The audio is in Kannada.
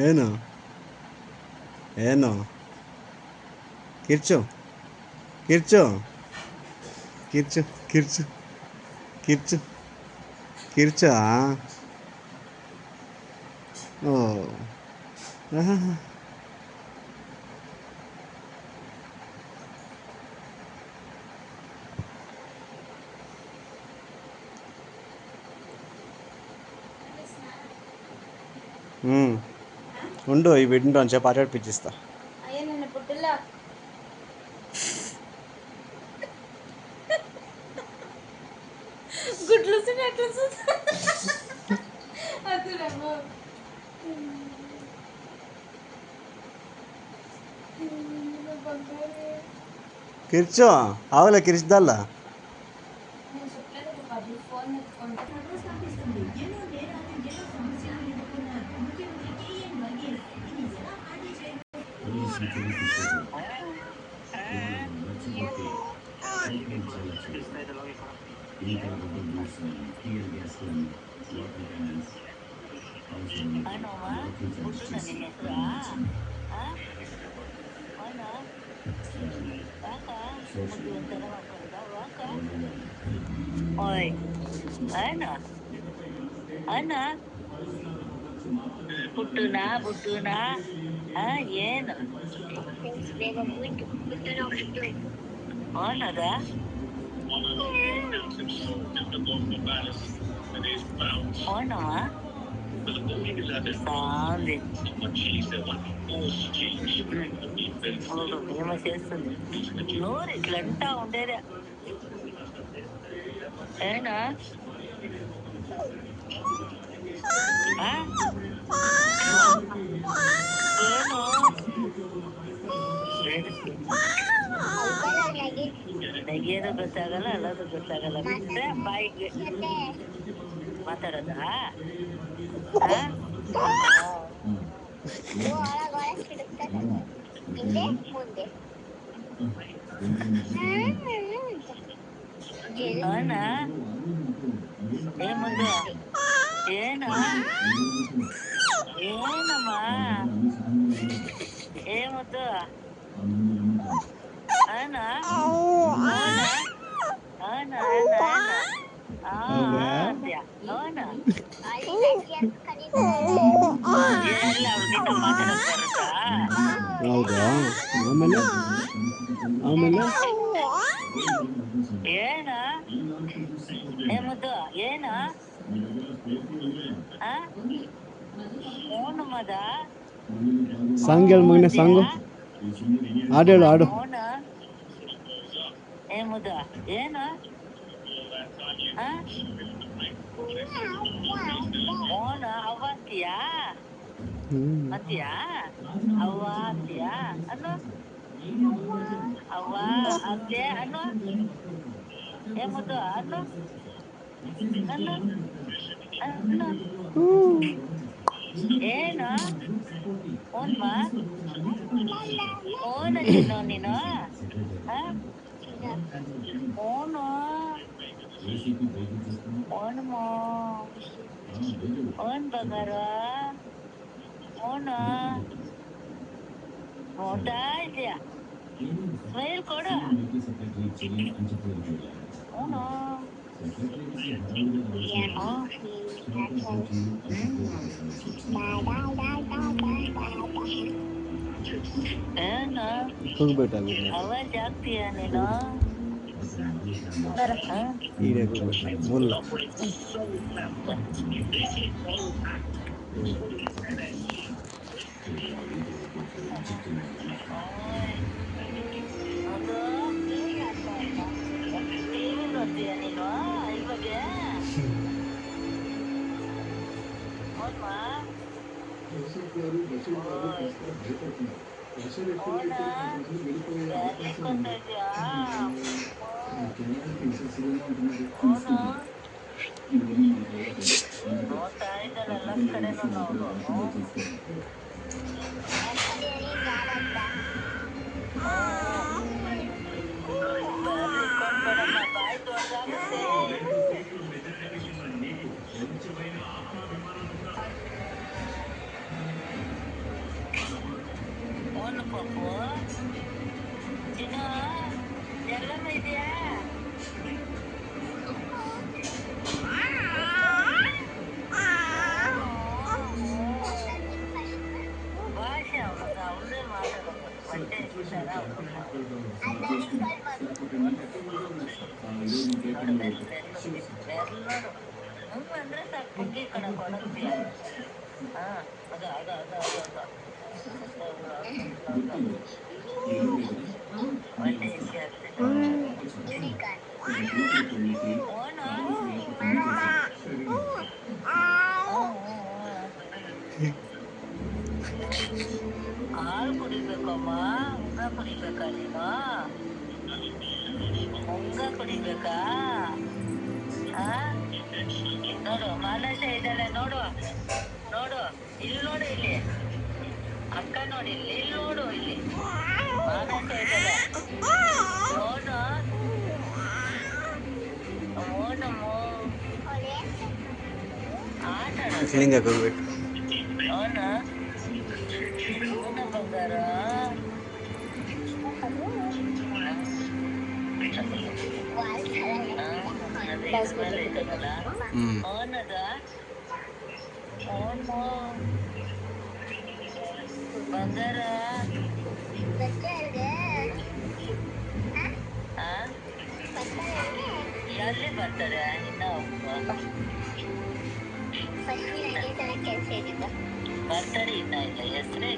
ಏನು ಏನು ಕಿರ್ಚು ಕಿರ್ಚು ಕಿರ್ಚು ಕಿರ್ಚು ಕಿರ್ಚು ಕಿರ್ಚಾ ಓ ఉండు ఈ బిడ్డతో అని చెప్పి ఆటాడిపించిస్తా. గుడ్లు ಕಿರ್ಚು ಆವಲ ಕಿರ್ಚ್ದಲ್ಲ. Oi, Ana, Ana, Butuna, ಏನು ಅವನದ ಅವನವ సాంది ఏమో చేస్తుంది నోరు ఇట్లంటా ఉండేదే ఏనా ನೆಗೆಯೋದು ಗೊತ್ತಾಗಲ್ಲ ಅಲ್ಲದು ಗೊತ್ತಾಗಲ್ಲ ಬಿಟ್ಟರೆ ಬಾಯಿಗೆ ಮಾತಾಡೋದಾ అవునా ఏముందు ఏనా ಏನమ్మಾ ఏమొద్దు అవునా అవునా అవునా అవునా ಎಲ್ಲ ಅವ್ರಿಗಿಂತ ಮಾತಾಡಕ್ ಬರುತ್ತಾ ಹೌದಾ ಆಮೇಲೆ ಆಮೇಲೆ ಏನ ಏಮುದ್ದು ಏನ ಓನು ಮದ ಸಾಂಗ್ ಹೇಳು ಮಗನೇ ಸಾಂಗು ಹಾಡು ಹೇಳು ಹಾಡು ಓನ ಏಮುದ ಏನು ಓನ ಅವ್ವ ಅಂತೀಯಾ ಅಂತೀಯಾ ಅವ್ವ ಅಂತೀಯಾ ಅನ್ನು ಅವ್ವ ಅಂತೆ ಅನ್ನು ಏಮುದು ಅನ್ನು ಅನ್ನು ಅನ್ನು ಏನು ಓನ್ಮ ಓನ ಚಿನ್ನು ನೀನು ಓನು ಓನ್ಮೋ ಓನ್ ಬಂಗಾರ ಓನು ನೋಡ್ತಾ ಇದೆಯಾ ಸ್ಮೈಲ್ ಕೊಡು ಓನು ಏನು ಹೋಗ್ಬೇಕಾಗಿಲ್ಲ ಅವಾಜ್ ಆಗ್ತೀಯ ನೀನು ಈಗ ಹೋಗ್ಬೇಕು ಮುಲ್ಲ ಅದು ಟಿವಿ ನೋಡ್ತೀಯ ನೀನು ಇವಾಗ ಹೌದಾ ಓನಾ ಬ್ಯಾಟಿಂಗ್ ಕೊಡ್ತಾ ಇದೆಯಾ ಓನು ನೋಡ್ತಾ ಇದ್ದಾನೆ ಎಲ್ಲ ಕಡೆನೂ ನೋಡು ಪಪ್ಪು ಚಿನ್ನ ಎಲ್ಲಮ್ಮ ಇದೆಯಾ ಭಾಷೆ ಅವಳದು ಅವಳೇ ಮಾತಾಡೋದು ಬಟ್ಟೆ ಇರ್ತಾರ ನೋಡು ಬೆಲ್ಲೋಡು ಹಂಗ ಅಂದ್ರೆ ಸಾಕು ಕುಗ್ಗಿ ಕಡೆ ಕೊಡಕ್ತಿಯ ಹಾ ಅದ ಹೊಟ್ಟೆ ಹೆಚ್ಚೆ ಆಗ್ತದೆ ಓನು ಹಾಲು ಕುಡಿಬೇಕಮ್ಮ ಹಂಗ ಕುಡಿಬೇಕಾ ನೀನು ಹಂಗ ಕುಡಿಬೇಕಾ ಆ ನೋಡು ಮಾನಸ ಇದ್ದಾಳೆ ನೋಡು ನೋಡು ಇಲ್ಲಿ ನೋಡು ಇಲ್ಲಿ ಅಕ್ಕ ನೋಡಿ ಇಲ್ಲಿ ನೋಡು ಇಲ್ಲಿ ಮಾನಸ ಇದ್ದಾಳೆ ಓನು ಓನಮ್ಮ ಆಟ ಆಡೋದು ಓನ ಓನ ಬಂಗಾರ ಓನದ ಓನು ಬಂಗಾರ ಎಲ್ಲಿ ಬರ್ತಾರೆ ಇನ್ನ ಬರ್ತಾರೆ ಇನ್ನ ಇಲ್ಲ ಹೆಸರೇ